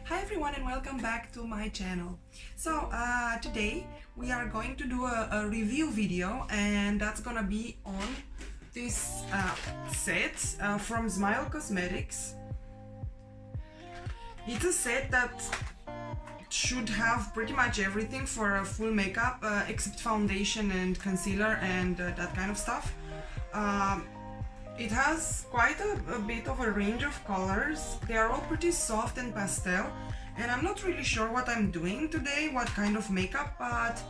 Hi everyone and welcome back to my channel. So today we are going to do a review video, and that's gonna be on this set from ZMILE Cosmetics. It's a set that should have pretty much everything for a full makeup except foundation and concealer and that kind of stuff. It has quite a bit of a range of colors. They are all pretty soft and pastel, and I'm not really sure what I'm doing today, what kind of makeup, but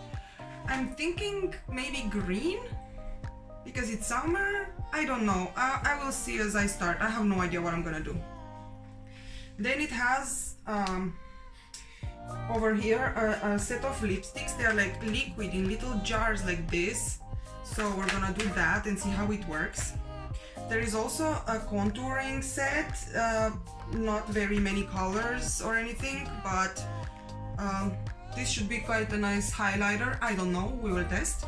I'm thinking maybe green because it's summer. I don't know. I will see as I start. I have no idea what I'm gonna do. Then it has over here a set of lipsticks. They are like liquid in little jars like this, so we're gonna do that and see how it works. There is also a contouring set, not very many colors or anything, but this should be quite a nice highlighter. I don't know, we will test.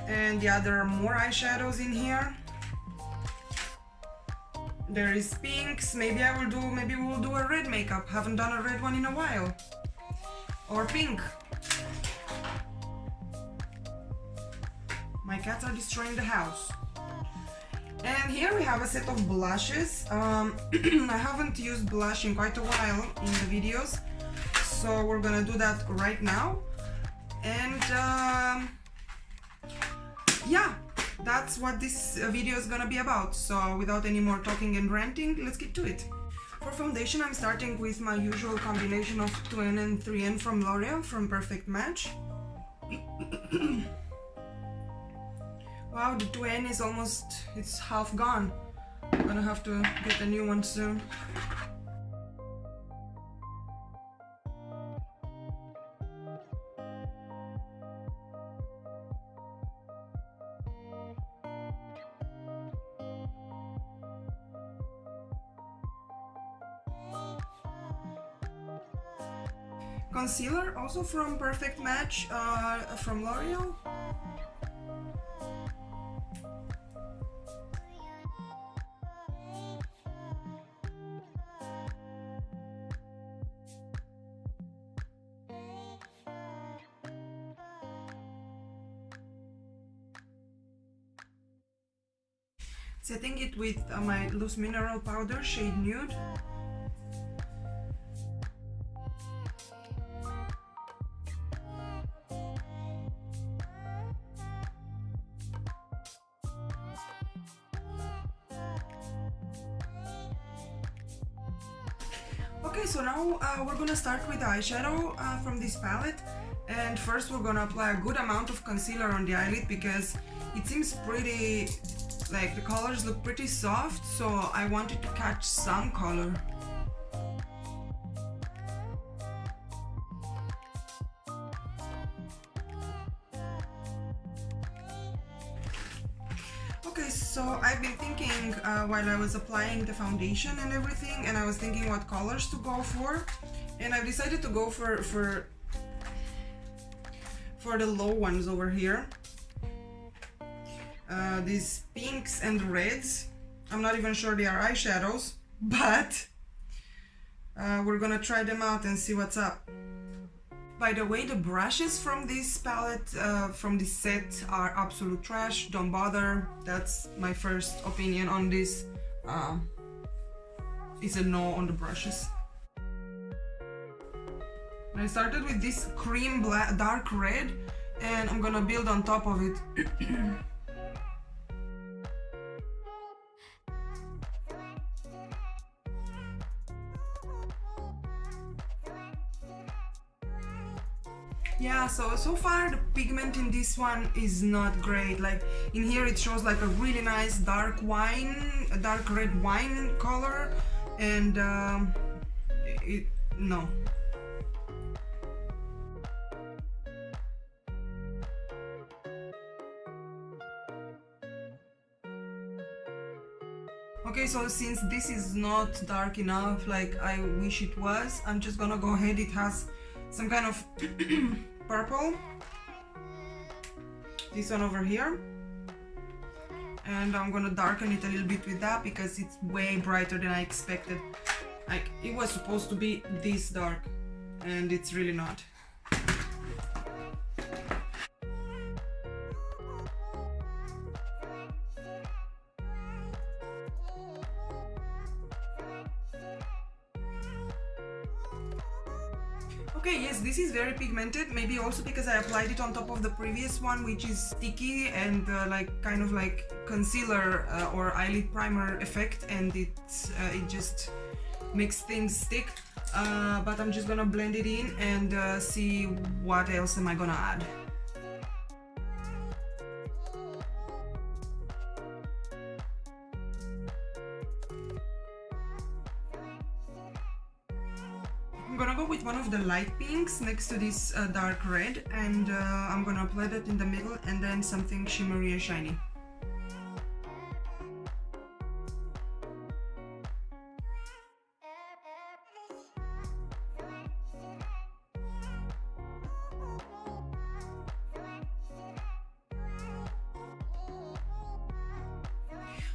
And yeah, there are more eyeshadows in here. There is pinks. Maybe we will do a red makeup. Haven't done a red one in a while. Or pink. My cats are destroying the house. And here we have a set of blushes. I haven't used blush in quite a while in the videos, so we're gonna do that right now. And yeah, that's what this video is gonna be about. So without any more talking and ranting, let's get to it. For foundation, I'm starting with my usual combination of 2N and 3N from L'Oreal from Perfect Match. Wow, the 2N is it's half gone. I'm gonna have to get a new one soon. Concealer, also from Perfect Match, from L'Oreal. Setting it with my loose mineral powder, shade Nude. Okay, so now we're gonna start with the eyeshadow from this palette, and first we're gonna apply a good amount of concealer on the eyelid because it seems pretty, like the colors look pretty soft, so I wanted to catch some color. Okay, so I've been thinking while I was applying the foundation and everything, and I was thinking what colors to go for, and I've decided to go for the low ones over here. These pinks and reds. I'm not even sure they are eyeshadows, but we're gonna try them out and see what's up. By the way, the brushes from this palette, from this set, are absolute trash. Don't bother. That's my first opinion on this. It's a no on the brushes. I started with this cream black, dark red, and I'm gonna build on top of it. Yeah, so far the pigment in this one is not great. Like in here it shows like a really nice dark red wine color, and no. Okay, so since this is not dark enough like I wish it was, I'm just gonna go ahead. It has some kind of purple, this one over here, and I'm gonna darken it a little bit with that because it's way brighter than I expected. Like, it was supposed to be this dark, and it's really not. Okay, yes, this is very pigmented, maybe also because I applied it on top of the previous one, which is sticky and like kind of like concealer or eyelid primer effect, and it just makes things stick. But I'm just gonna blend it in and see what else am I gonna add. I'm gonna go with one of the light pinks next to this dark red, and I'm gonna apply that in the middle, and then something shimmery and shiny.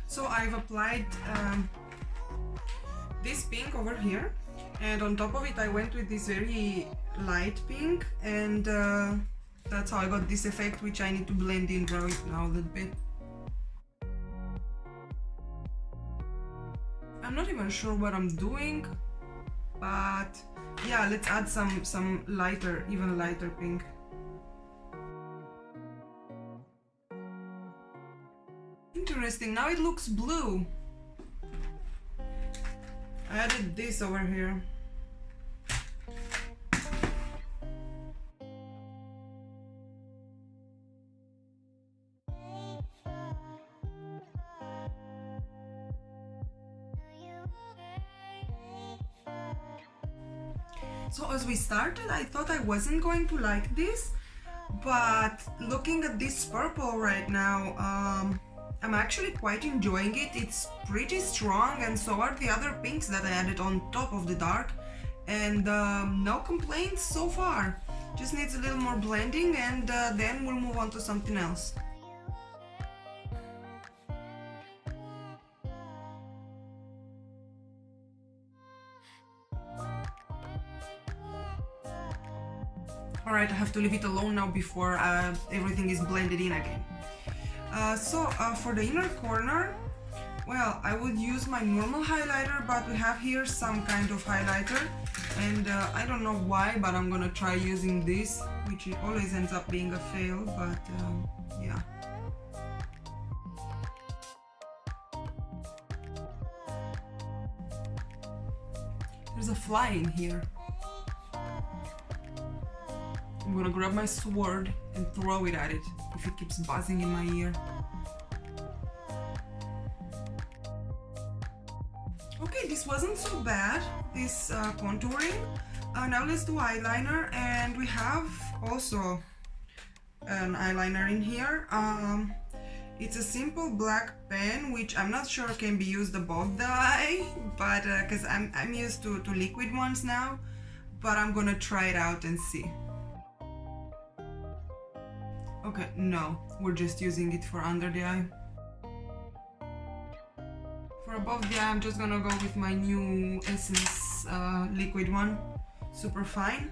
So I've applied this pink over here, and on top of it I went with this very light pink, and that's how I got this effect, which I need to blend in right now a little bit. I'm not even sure what I'm doing, but yeah, let's add some lighter, even lighter pink. Interesting, now it looks blue. I added this over here. So as we started, I thought I wasn't going to like this, but looking at this purple right now, I'm actually quite enjoying it. It's pretty strong, and so are the other pinks that I added on top of the dark, and no complaints so far. Just needs a little more blending, and then we'll move on to something else. Alright, I have to leave it alone now before everything is blended in again. For the inner corner, well, I would use my normal highlighter, but we have here some kind of highlighter, and I don't know why, but I'm gonna try using this, which always ends up being a fail, but yeah. There's a fly in here. I'm gonna grab my sword and throw it at it if it keeps buzzing in my ear. Okay, this wasn't so bad, this contouring. Now let's do eyeliner, and we have also an eyeliner in here. It's a simple black pen, which I'm not sure can be used above the eye, but because I'm used to liquid ones now, but I'm gonna try it out and see. Okay, no, we're just using it for under the eye. For above the eye, I'm just gonna go with my new Essence liquid one, super fine.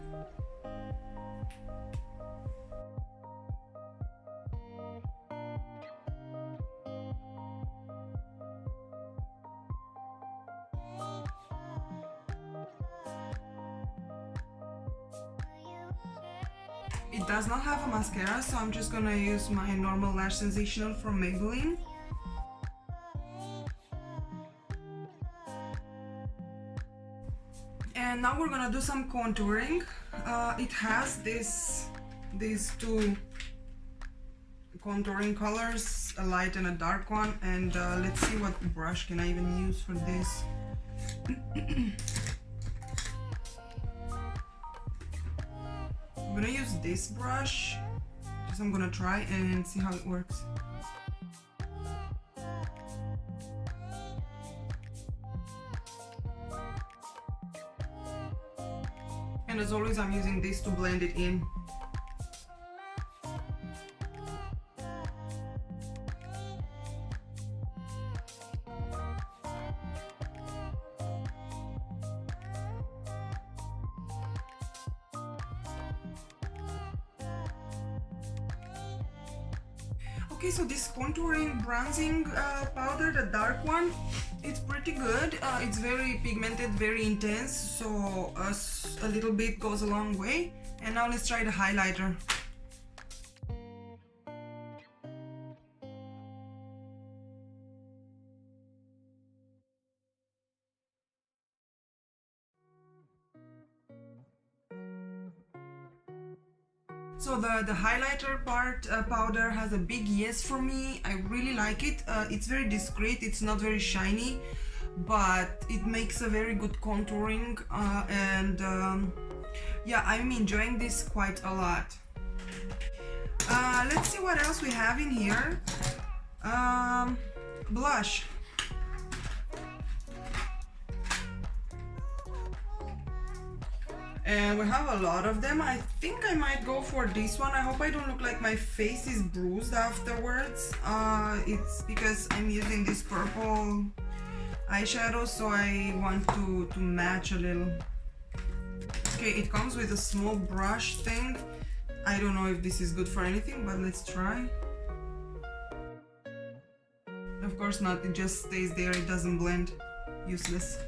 It does not have a mascara, so I'm just gonna use my normal Lash Sensational from Maybelline. And now we're gonna do some contouring. It has these two contouring colors, a light and a dark one, and let's see what brush can I even use for this. I'm gonna use this brush, just I'm gonna try and see how it works. And as always, I'm using this to blend it in. Okay, so this contouring bronzing powder, the dark one, it's pretty good. It's very pigmented, very intense, so a little bit goes a long way. And now let's try the highlighter. So the highlighter part powder has a big yes for me. I really like it. It's very discreet, it's not very shiny, but it makes a very good contouring and yeah, I'm enjoying this quite a lot. Let's see what else we have in here. Blush. And we have a lot of them. I think I might go for this one. I hope I don't look like my face is bruised afterwards. It's because I'm using this purple eyeshadow, so I want to match a little. Okay, it comes with a small brush thing. I don't know if this is good for anything, but let's try. Of course not, it just stays there, it doesn't blend. Useless.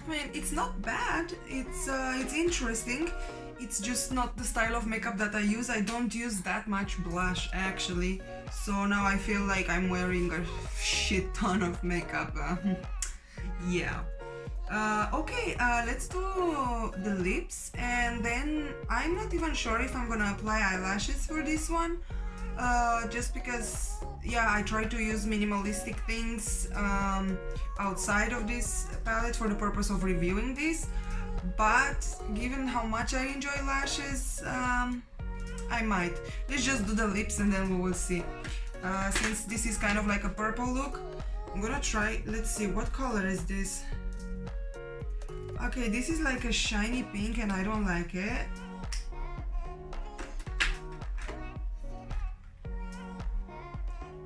I mean, it's not bad, it's interesting. It's just not the style of makeup that I use. I don't use that much blush actually, so now I feel like I'm wearing a shit ton of makeup. Yeah. Okay, let's do the lips, and then I'm not even sure if I'm gonna apply eyelashes for this one, just because, yeah, I try to use minimalistic things outside of this palette for the purpose of reviewing this, but given how much I enjoy lashes, I might. Let's just do the lips and then we will see. Since this is kind of like a purple look, I'm gonna try, let's see, what color is this? Okay, this is like a shiny pink and I don't like it.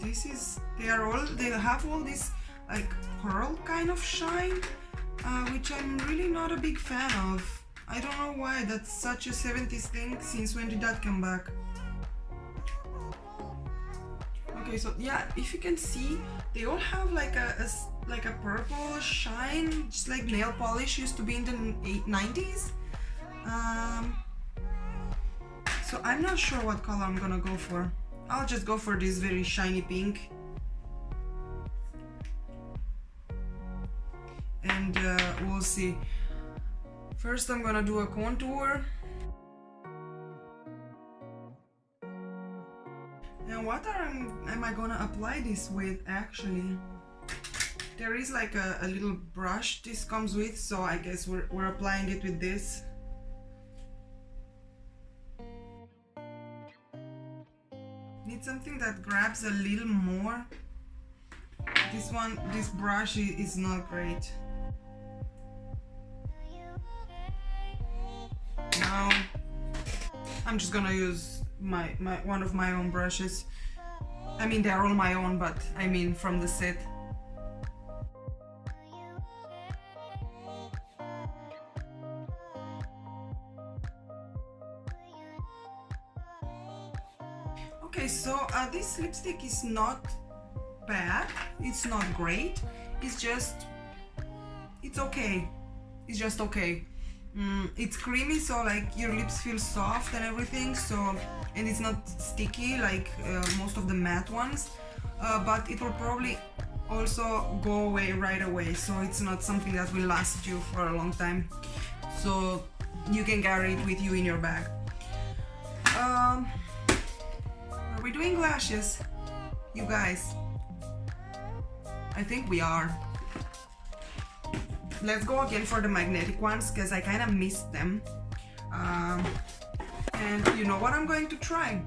This is, they have all this like pearl kind of shine, which I'm really not a big fan of. I don't know why, that's such a 70s thing. Since when did that come back? Okay, so yeah, if you can see, they all have like a purple shine, just like nail polish used to be in the 90s. So I'm not sure what color I'm gonna go for. I'll just go for this very shiny pink. And we'll see. First I'm gonna do a contour. And what am I gonna apply this with actually? There is like a little brush this comes with, so I guess we're applying it with this. Need something that grabs a little more. This brush is not great. Now I'm just gonna use one of my own brushes. I mean, they're all my own, but I mean from the set. Okay, so this lipstick is not bad, it's not great, it's okay, it's just okay. It's creamy, so like your lips feel soft and everything, so, and it's not sticky like most of the matte ones, but it will probably also go away right away, so it's not something that will last you for a long time, so you can carry it with you in your bag. Are we doing lashes, you guys? I think we are. Let's go again for the magnetic ones, because I kind of missed them. And you know what I'm going to try?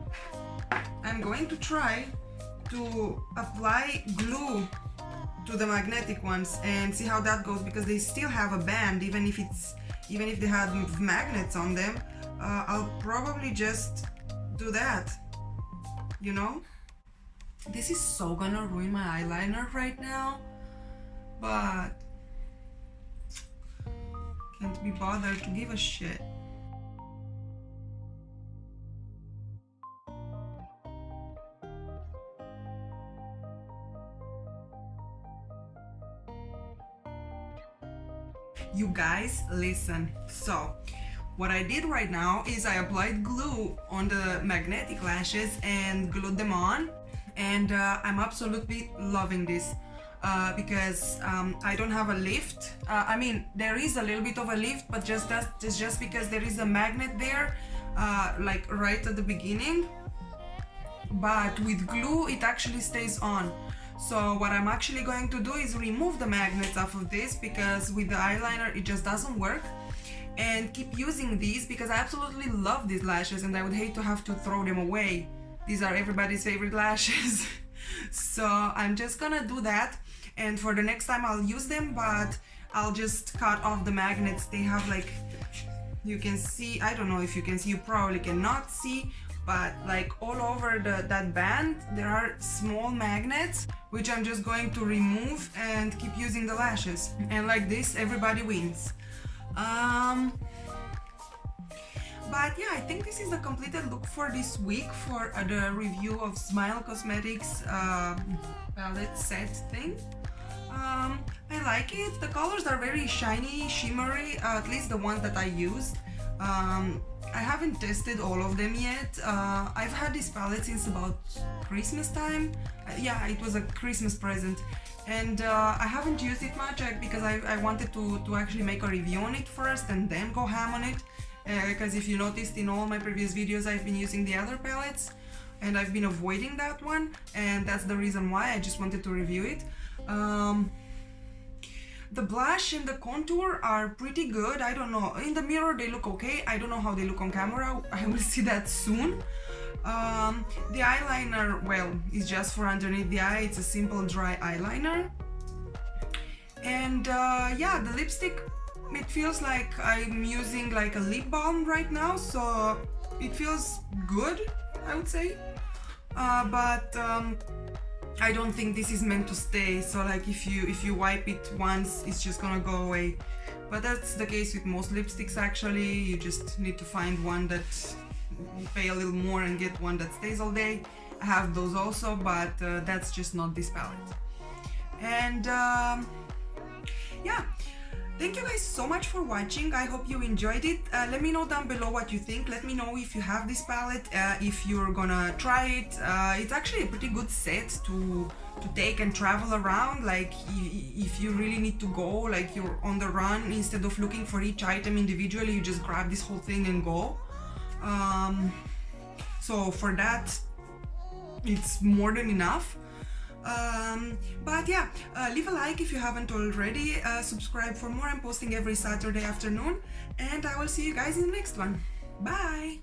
I'm going to try to apply glue to the magnetic ones and see how that goes, because they still have a band, even if they have magnets on them. I'll probably just do that, you know? This is so gonna ruin my eyeliner right now, but can't be bothered to give a shit. You guys, listen. So, what I did right now is I applied glue on the magnetic lashes and glued them on, and I'm absolutely loving this because I don't have a lift. I mean, there is a little bit of a lift, but just because there is a magnet there, like right at the beginning. But with glue, it actually stays on. So what I'm actually going to do is remove the magnets off of this, because with the eyeliner it just doesn't work, and keep using these because I absolutely love these lashes and I would hate to have to throw them away. These are everybody's favorite lashes. So I'm just gonna do that, and for the next time I'll use them, but I'll just cut off the magnets. They have, like, you can see, I don't know if you can see, you probably cannot see, but like all over that band there are small magnets, which I'm just going to remove and keep using the lashes, and like this everybody wins. But yeah, I think this is the completed look for this week for the review of ZMILE Cosmetics palette set thing. I like it. The colors are very shiny, shimmery, at least the ones that I used. I haven't tested all of them yet. I've had this palette since about Christmas time. Yeah, it was a Christmas present, and I haven't used it much because I wanted to actually make a review on it first and then go ham on it, because if you noticed in all my previous videos I've been using the other palettes and I've been avoiding that one, and that's the reason why I just wanted to review it. The blush and the contour are pretty good. I don't know, in the mirror they look okay. I don't know how they look on camera. I will see that soon. The eyeliner, well, is just for underneath the eye. It's a simple dry eyeliner. And yeah, the lipstick, it feels like I'm using like a lip balm right now, so it feels good, I would say. But I don't think this is meant to stay, so like if you wipe it once, it's just gonna go away. But that's the case with most lipsticks actually. You just need to find one that you pay a little more and get one that stays all day. I have those also, but that's just not this palette. And yeah, thank you guys so much for watching. I hope you enjoyed it. Let me know down below what you think. Let me know if you have this palette, if you're gonna try it. It's actually a pretty good set to take and travel around. Like if you really need to go, like you're on the run, instead of looking for each item individually, you just grab this whole thing and go. So for that, it's more than enough. But yeah, leave a like if you haven't already, subscribe for more. I'm posting every Saturday afternoon, and I will see you guys in the next one. Bye!